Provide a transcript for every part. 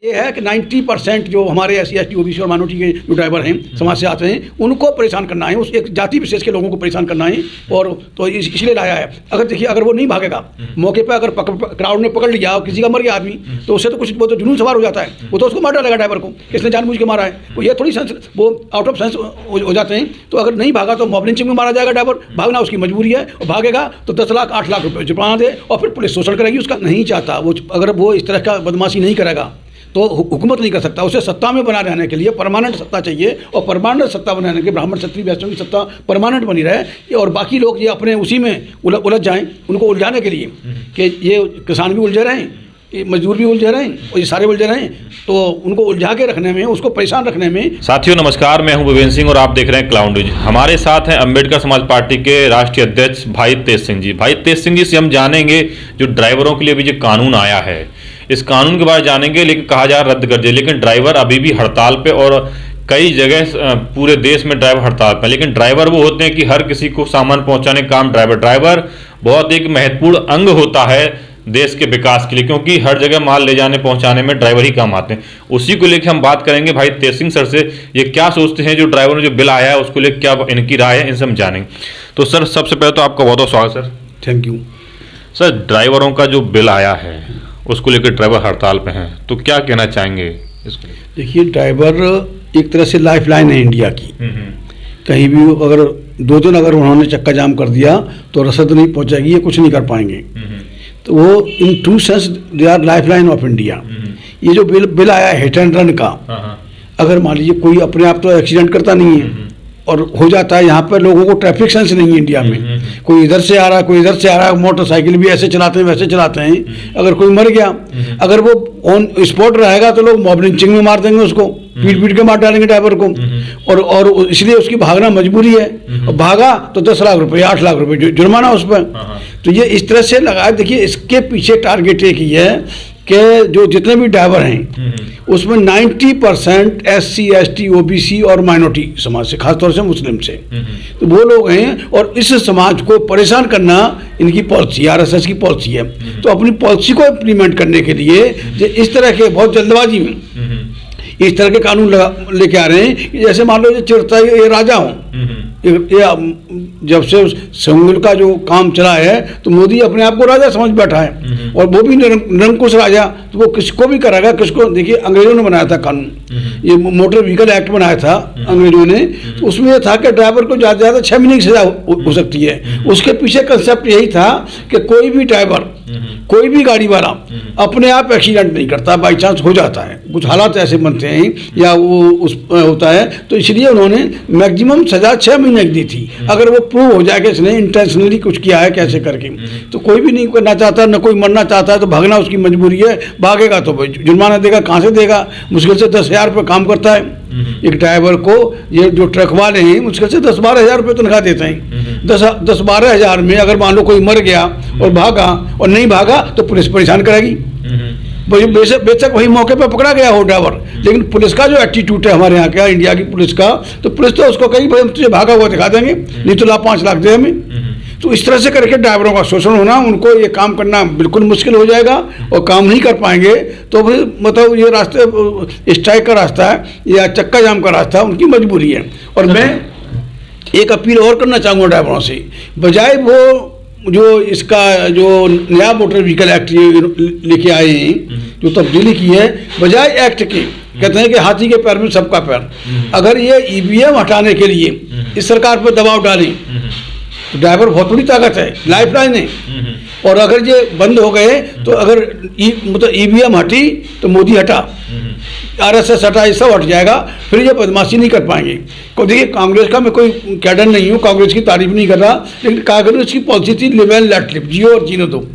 ये है कि 90% जो हमारे SC ST OBC और माइनॉरिटी के जो ड्राइवर हैं समाज से आते हैं उनको परेशान करना है, उस एक जाति विशेष के लोगों को परेशान करना है। और तो इसलिए लाया है। अगर देखिए अगर वो नहीं भागेगा, मौके पर अगर क्राउड ने पकड़ लिया और किसी का मर गया आदमी तो उससे तो कुछ वो तो जुनून सवार हो जाता है, वो तो उसको मार डालेगा ड्राइवर को, इसने जानबूझ के मारा है। वो ये थोड़ी सेंस वो आउट ऑफ सेंस हो जाते हैं। तो अगर नहीं भागा तो मॉब लिंचिंग में मारा जाएगा ड्राइवर, भागना उसकी मजबूरी है। और भागेगा तो 10 लाख 8 लाख रुपये जुर्माना दे और फिर पुलिस शोषण करेगी उसका। नहीं चाहता वो, अगर वो इस तरह का बदमाशी नहीं करेगा तो हुकूमत नहीं कर सकता। उसे सत्ता में बना रहने के लिए परमानेंट सत्ता चाहिए, और परमानेंट सत्ता बनाने के ब्राह्मण क्षत्रिय वैश्यों की सत्ता परमानेंट बनी रहे, और बाकी लोग ये अपने उसी में उलझ जाएं। उनको उलझाने के लिए कि ये किसान भी उलझे रहें, ये मजदूर भी उलझे रहें और ये सारे उलझे रहें, तो उनको उलझा के रखने में, उसको परेशान रखने में। साथियों नमस्कार, मैं हूं भूपेंद्र सिंह और आप देख रहे हैं क्लाउड न्यूज। हमारे साथ हैं अंबेडकर समाज पार्टी के राष्ट्रीय अध्यक्ष भाई तेज सिंह जी। भाई तेज सिंह जी से हम जानेंगे जो ड्राइवरों के लिए भी जो कानून आया है, इस कानून के बारे में जानेंगे। लेकिन कहा जा रद्द कर दिया, लेकिन ड्राइवर अभी भी हड़ताल पे, और कई जगह पूरे देश में ड्राइवर हड़ताल पे। लेकिन ड्राइवर वो होते हैं कि हर किसी को सामान पहुंचाने का काम ड्राइवर बहुत एक महत्वपूर्ण अंग होता है देश के विकास के लिए, क्योंकि हर जगह माल ले जाने पहुंचाने में ड्राइवर ही काम आते हैं। उसी को लेकर हम बात करेंगे भाई तेज सिंह सर से, ये क्या सोचते हैं जो ड्राइवर ने जो बिल आया है उसको लेकर, क्या इनकी राय है, इनसे हम जानेंगे। तो सर सबसे पहले तो आपका बहुत बहुत स्वागत सर। Thank you sir. ड्राइवरों का जो बिल आया है उसको लेकर ड्राइवर हड़ताल पे हैं, तो क्या कहना चाहेंगे इसको? देखिए, ड्राइवर एक तरह से लाइफ लाइन है इंडिया की। कहीं भी अगर 2 दिन अगर उन्होंने चक्का जाम कर दिया तो रसद नहीं पहुंचेगी, ये कुछ नहीं कर पाएंगे। तो वो in true sense they our life line of India. ये जो बिल आया है हिट एंड रन का, अगर मान लीजिए कोई अपने आप तो एक्सीडेंट करता नहीं है और हो जाता है, यहाँ पर लोगों को ट्रैफिक सेंस नहीं है इंडिया में। कोई इधर से आ रहा है, कोई इधर से आ रहा है, मोटरसाइकिल भी ऐसे चलाते हैं वैसे चलाते हैं। अगर कोई मर गया, अगर वो ऑन स्पॉट रहेगा तो लोग मॉब लिंचिंग में मार देंगे उसको, पीट के मार डालेंगे ड्राइवर को। और इसलिए उसकी भागना मजबूरी है, और भागा तो 10 लाख रुपए 8 लाख रुपए जुर्माना उस पर। तो ये इस तरह से लगा। देखिए इसके पीछे टारगेट एक ही है कि जो जितने भी ड्राइवर हैं उसमें 90% SC ST OBC और माइनॉरिटी समाज से, खासतौर से मुस्लिम से, तो वो लोग हैं। और इस समाज को परेशान करना इनकी पॉलिसी, RSS की पॉलिसी है। तो अपनी पॉलिसी को इम्प्लीमेंट करने के लिए इस तरह के बहुत जल्दबाजी में इस तरह के कानून लेके आ रहे हैं। जैसे मान लो चिरता ये राजा हो, जब से संघ का जो काम चला है तो मोदी अपने आप को राजा समझ बैठा है, और वो भी निरंकुश राजा। तो वो किसको भी कराएगा, किसको? देखिए अंग्रेजों ने बनाया था कानून, ये मोटर व्हीकल एक्ट बनाया था अंग्रेजों ने। तो उसमें यह था कि ड्राइवर को ज़्यादा से ज़्यादा 6 महीने की सजा हो सकती है। उसके पीछे कंसेप्ट यही था कि कोई भी ड्राइवर, कोई भी गाड़ी वाला अपने आप एक्सीडेंट नहीं करता, बाई चांस हो जाता है, कुछ हालात ऐसे बनते हैं या वो उस होता है। तो इसलिए उन्होंने मैक्सिमम सजा 6 महीने की दी थी। अगर वो प्रूव हो जाए कि इसने इंटेंशनली कुछ किया है कैसे करके, तो कोई भी नहीं करना चाहता, न कोई मरना चाहता है, तो भागना उसकी मजबूरी है। भागेगा तो जुर्माना देगा, कहाँ से देगा? मुश्किल से 10,000 रुपये काम करता है एक ड्राइवर को। ये जो ट्रक वाले हैं मुश्किल से 10-12 हज़ार रुपये तनख्वाह देते हैं। 10-12 हज़ार में अगर मान लो कोई मर गया और भागा और नहीं भागा तो पुलिस परेशान करेगी। बेशक वही मौके पर पकड़ा गया हो ड्राइवर, लेकिन पुलिस का जो एटीट्यूड है हमारे यहाँ का, इंडिया की पुलिस का, तो पुलिस तो उसको कहीं भाई तुझे भागा हुआ दिखा देंगे, नहीं तो 5 लाख दे हमें। तो इस तरह से करके ड्राइवरों का शोषण होना, उनको ये काम करना बिल्कुल मुश्किल हो जाएगा और काम नहीं कर पाएंगे। तो फिर मतलब ये रास्ते स्ट्राइक का रास्ता है या चक्का जाम का रास्ता है, उनकी मजबूरी है। और मैं एक अपील और करना चाहूँगा ड्राइवरों से, बजाय वो जो इसका जो नया मोटर व्हीकल एक्ट लेके आए हैं, जो तब्दीली की है, बजाय एक्ट के कहते हैं कि हाथी के पैर में सबका पैर। अगर ये EVM हटाने के लिए इस सरकार पर दबाव डालें तो ड्राइवर बहुत बड़ी ताकत है, लाइफ लाइन है। और अगर ये बंद हो गए तो अगर मतलब EVM हटी तो मोदी हटा, RSS हटा, ये सब हट जाएगा, फिर ये बदमाशी नहीं कर पाएंगे। तो देखिए कांग्रेस का मैं कोई कैडर नहीं हूँ, कांग्रेस की तारीफ नहीं कर रहा, लेकिन कांग्रेस की पॉलिसी थी लिव एंड लेट लिव, जियो और जीने दो।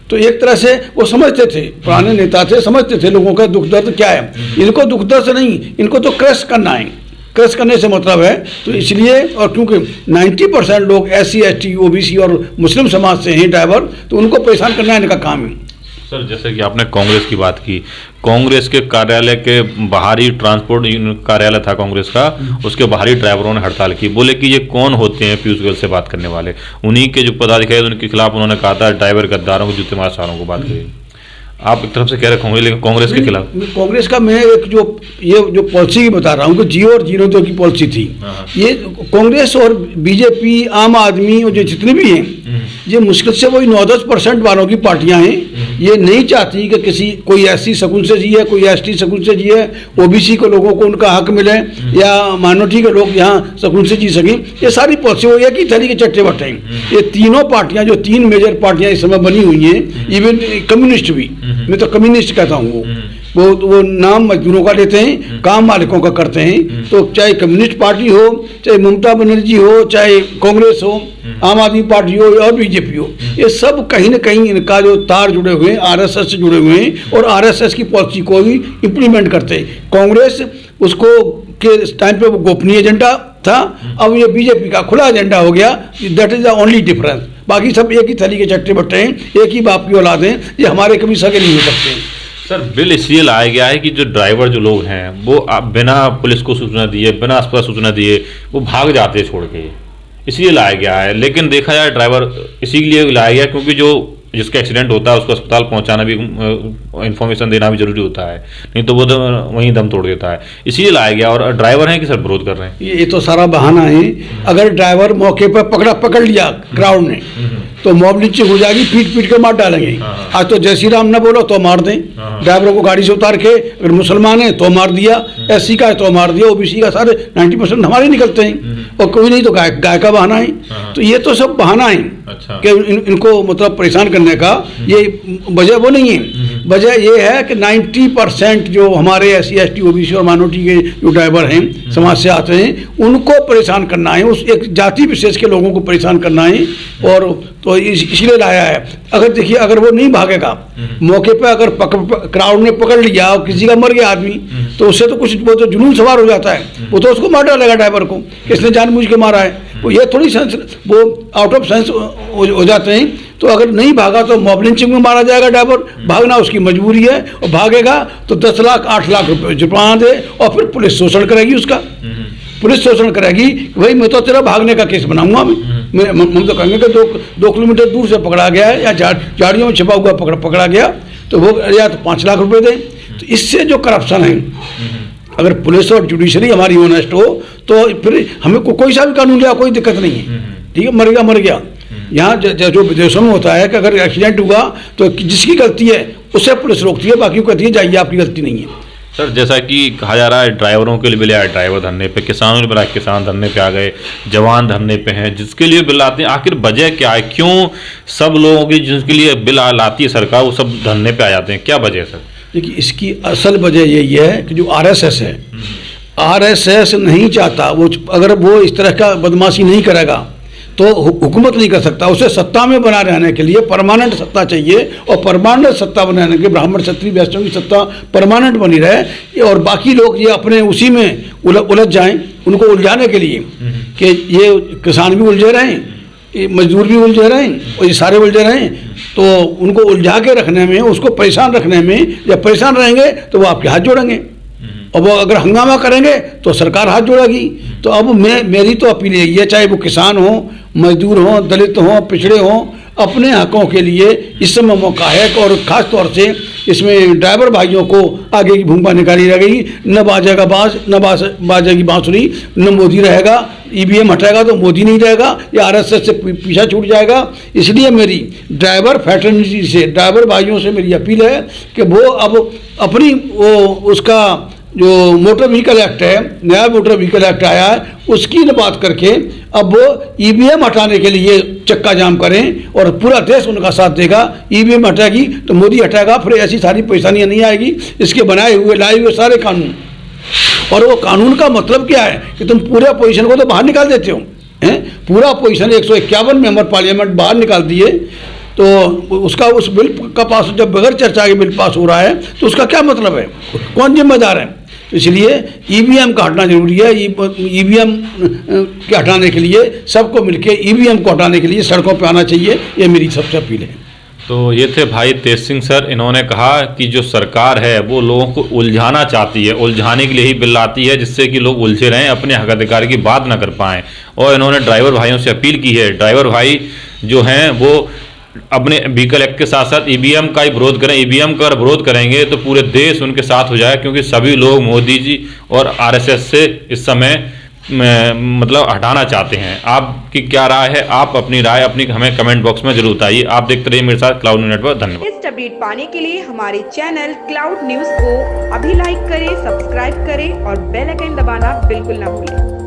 तो एक तरह से वो समझते थे, पुराने नेता थे, समझते थे लोगों का दुख दर्द क्या है। इनको दुख दर्द नहीं, इनको तो क्रश करना है, क्रश करने से मतलब है। तो इसलिए, और क्योंकि 90% लोग SC ST OBC और मुस्लिम समाज से हैं ड्राइवर, तो उनको परेशान करना इनका काम है। सर जैसे कि आपने कांग्रेस की बात की, कांग्रेस के कार्यालय के बाहरी ट्रांसपोर्ट कार्यालय था कांग्रेस का, उसके बाहरी ड्राइवरों ने हड़ताल की। बोले कि ये कौन होते हैं पीयूष गोयल से बात करने वाले, उन्हीं के जो पदाधिकारी उनके खिलाफ उन्होंने कहा था ड्राइवर गद्दारों को, जूते मार सारों को बात करी। आप एक तरफ से कह रहे होंगे लेकिन कांग्रेस के खिलाफ। कांग्रेस का मैं एक जो पॉलिसी की बता रहा हूँ कि जियो और जीरो दो की पॉलिसी थी। ये कांग्रेस और बीजेपी, आम आदमी और जो जितने भी हैं, ये मुश्किल से वही 9-10% वालों की पार्टियां हैं। ये नहीं चाहती कि कोई एससी शकुन से जिए, कोई एसटी शकुन से जिए, ओबीसी के लोगों को उनका हक मिले या माइनॉरिटी के लोग यहाँ शकुन से जी सकें। ये सारी पॉलिसी वो एक ही थैली के चट्टे बट्टे हैं। ये तीनों पार्टियां, जो 3 मेजर पार्टियां इस समय बनी हुई हैं, इवन कम्युनिस्ट भी, मैं तो कम्युनिस्ट कहता हूँ, वो नाम मजदूरों का लेते हैं, काम मालिकों का करते हैं। तो चाहे कम्युनिस्ट पार्टी हो, चाहे ममता बनर्जी हो, चाहे कांग्रेस हो, आम आदमी पार्टी हो और बीजेपी हो, ये सब कहीं ना कहीं इनका जो तार जुड़े हुए हैं आरएसएस से जुड़े हुए हैं और आरएसएस की पॉलिसी को ही इम्प्लीमेंट करते हैं। कांग्रेस उसको के टाइम पे वो गोपनीय एजेंडा था, अब ये बीजेपी का खुला एजेंडा हो गया। That is the only difference. बाकी सब एक ही थैली के चट्टे बट्टे हैं, एक ही बाप की औलाद हैं। ये हमारे कभी सगे नहीं हो सकते। सर, बिल इसलिए लाया गया है कि जो ड्राइवर जो लोग हैं वो बिना पुलिस को सूचना दिए, बिना अस्पताल सूचना दिए वो भाग जाते हैं छोड़ के, इसलिए लाया गया है। लेकिन देखा जाए ड्राइवर इसीलिए लाया गया क्योंकि जो जिसका एक्सीडेंट होता है उसको अस्पताल पहुंचाना भी, इन्फॉर्मेशन देना भी जरूरी होता है, नहीं तो वो वहीं दम तोड़ देता है, इसीलिए लाया गया। और ड्राइवर हैं कि सर विरोध कर रहे हैं? ये तो सारा बहाना है। अगर ड्राइवर मौके पर पकड़ लिया क्राउड ने, तो मॉब लिंचिंग हो जाएगी, पीट पीट के मार डालेंगे। आज तो जय श्री राम ना बोलो तो मार दें। ड्राइवरों को गाड़ी से उतार के, अगर मुसलमान है तो मार दिया, एससी का है तो मार दिया, ओबीसी का, सारे 90% हमारे निकलते हैं, और कोई नहीं तो गाय का बहाना है। तो ये तो सब बहाना है। अच्छा। कि इनको मतलब परेशान करने का ये वजह वो नहीं है। वजह ये है कि 90% जो हमारे SC ST OBC और माइनॉरिटी के जो ड्राइवर हैं, समाज से आते हैं, उनको परेशान करना है, उस एक जाति विशेष के लोगों को परेशान करना है। और तो इसलिए लाया है। अगर देखिए, अगर वो नहीं भागेगा मौके पे, अगर क्राउड ने पकड़ लिया और किसी का मर गया आदमी, तो उससे तो कुछ, वो तो जुनून सवार हो जाता है, वो तो उसको मार डालेगा ड्राइवर को, किसने जानबूझ के मारा है। वो ये थोड़ी सेंस, वो आउट ऑफ सेंस हो जाते हैं। तो अगर नहीं भागा तो मॉब लिंचिंग में मारा जाएगा ड्राइवर। भागना उसकी मजबूरी है, और भागेगा तो 10 लाख 8 लाख रुपए जुर्माना दे, और फिर पुलिस शोषण करेगी उसका। पुलिस शोषण करेगी, भाई मैं तो तेरा भागने का केस बनाऊंगा। हम तो कहेंगे कि 2 किलोमीटर दूर से पकड़ा गया है, या झाड़ियों में छिपा हुआ पकड़ा गया, तो वो या तो 5 लाख रुपए दे। तो इससे जो करप्शन है, अगर पुलिस और जुडिशरी हमारी ऑनेस्ट हो तो फिर हमें कोई सा भी कानून लिया कोई दिक्कत नहीं है। ठीक है, मर गया। यहाँ जो विदेशों में होता है कि अगर एक्सीडेंट हुआ तो जिसकी गलती है उससे पुलिस रोकती है, बाकी को कहती है जाइए आपकी गलती नहीं है। सर, जैसा कि कहा जा रहा है ड्राइवरों के लिए बिल आया, ड्राइवर धरने पे, किसानों के लिए किसान धरने पे आ गए, जवान धरने पे हैं, जिसके लिए बिल आते हैं, आखिर वजह क्या है? क्यों सब लोगों की जिसके लिए बिल लाती है सरकार वो सब धरने पे आ जाते हैं? क्या वजह है सर? देखिए, इसकी असल वजह यही है कि जो RSS है, RSS नहीं चाहता, वो अगर वो इस तरह का बदमाशी नहीं करेगा तो हुकूमत नहीं कर सकता। उसे सत्ता में बना रहने के लिए परमानेंट सत्ता चाहिए, और परमानेंट सत्ता बनाने के ब्राह्मण क्षत्रिय वैश्यों की सत्ता परमानेंट बनी रहे, और बाकी लोग ये अपने उसी में उलझ जाएं। उनको उलझाने के लिए कि ये किसान भी उलझे रहें, मजदूर भी उलझे रहें, और ये सारे उलझे रहें, तो उनको उलझा के रखने में, उसको परेशान रखने में, जब परेशान रहेंगे तो वो आपके हाथ जोड़ेंगे, और वो अगर हंगामा करेंगे तो सरकार हाथ जोड़ेगी। तो अब मेरी तो अपील यही है, चाहे वो किसान हो, मजदूर हो, दलित हो, पिछड़े हो, अपने हकों के लिए इस समय मौका है। और ख़ास तौर से इसमें ड्राइवर भाइयों को आगे की भूमिका निकाली रहेगी। न बाजेगा बाज, न बाजेगी बांसुरी, न मोदी रहेगा। EVM हटाएगा तो मोदी नहीं रहेगा, या RSS से पीछा छूट जाएगा। इसलिए मेरी ड्राइवर फैटर्निटी से, ड्राइवर भाइयों से मेरी अपील है कि वो अब अपनी उसका जो मोटर व्हीकल एक्ट है, नया मोटर व्हीकल एक्ट आया है, उसकी न बात करके अब वो EVM हटाने के लिए चक्का जाम करें, और पूरा देश उनका साथ देगा। EVM हटाएगी तो मोदी हटाएगा, फिर ऐसी सारी परेशानियां नहीं आएगी। इसके बनाए हुए लाए हुए सारे कानून, और वो कानून का मतलब क्या है कि तुम पूरे अपोजिशन को तो बाहर निकाल देते हो, पूरा अपोजिशन 151 मेंबर पार्लियामेंट बाहर निकाल दिए, तो उसका उस बिल का पास, जब बगैर चर्चा के बिल पास हो रहा है तो उसका क्या मतलब है? कौन जिम्मेदार है? तो इसलिए EVM का हटना जरूरी है। EVM के हटाने के लिए सबको मिलकर EVM को हटाने के लिए सड़कों पर आना चाहिए, ये मेरी सबसे अपील है। तो ये थे भाई तेज सिंह सर। इन्होंने कहा कि जो सरकार है वो लोगों को उलझाना चाहती है, उलझाने के लिए ही बिल लाती है, जिससे कि लोग उलझे रहें, अपने हक अधिकार की बात ना कर पाएं। और इन्होंने ड्राइवर भाइयों से अपील की है, ड्राइवर भाई जो हैं वो अपने व्हीकल एक्ट के साथ साथ ईवीएम का ही विरोध करें। ईवीएम का अगर विरोध करेंगे तो पूरे देश उनके साथ हो जाए, क्योंकि सभी लोग मोदी जी और आरएसएस से इस समय मतलब हटाना चाहते हैं। आपकी क्या राय है? आप अपनी राय हमें कमेंट बॉक्स में जरूर बताइए। आप देखते रहिए मेरे साथ क्लाउड न्यूज नेटवर्क। धन्यवाद। लेटेस्ट अपडेट पाने के लिए हमारे चैनल क्लाउड न्यूज को अभी लाइक करें, सब्सक्राइब करें और बेल आइकन दबाना बिल्कुल ना भूलें।